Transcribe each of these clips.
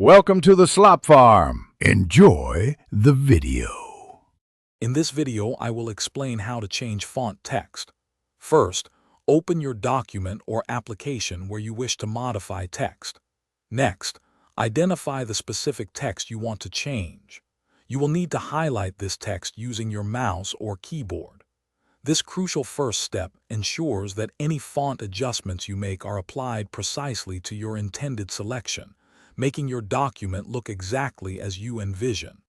Welcome to the Slop Farm. Enjoy the video. In this video, I will explain how to change font text. First, open your document or application where you wish to modify text. Next, identify the specific text you want to change. You will need to highlight this text using your mouse or keyboard. This crucial first step ensures that any font adjustments you make are applied precisely to your intended selection, making your document look exactly as you envision.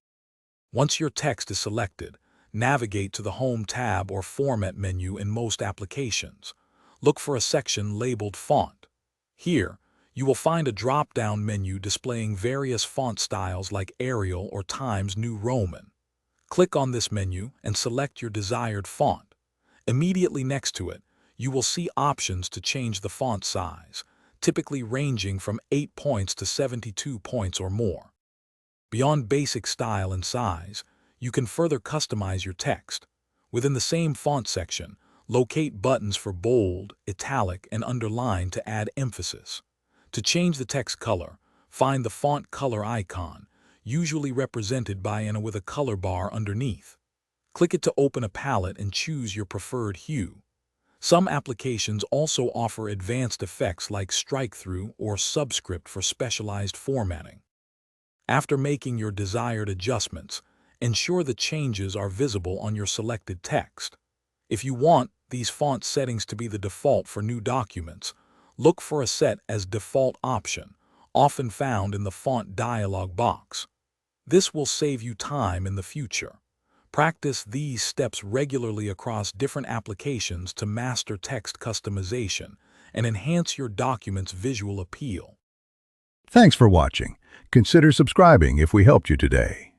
Once your text is selected, navigate to the Home tab or Format menu in most applications. Look for a section labeled Font. Here, you will find a drop-down menu displaying various font styles like Arial or Times New Roman. Click on this menu and select your desired font. Immediately next to it, you will see options to change the font size, typically ranging from 8 points to 72 points or more. Beyond basic style and size, you can further customize your text. Within the same font section, locate buttons for bold, italic, and underline to add emphasis. To change the text color, find the font color icon, usually represented by and with a color bar underneath. Click it to open a palette and choose your preferred hue. Some applications also offer advanced effects like strike-through or subscript for specialized formatting. After making your desired adjustments, ensure the changes are visible on your selected text. If you want these font settings to be the default for new documents, look for a Set as Default option, often found in the font dialog box. This will save you time in the future. Practice these steps regularly across different applications to master text customization and enhance your document's visual appeal. Thanks for watching. Consider subscribing if we helped you today.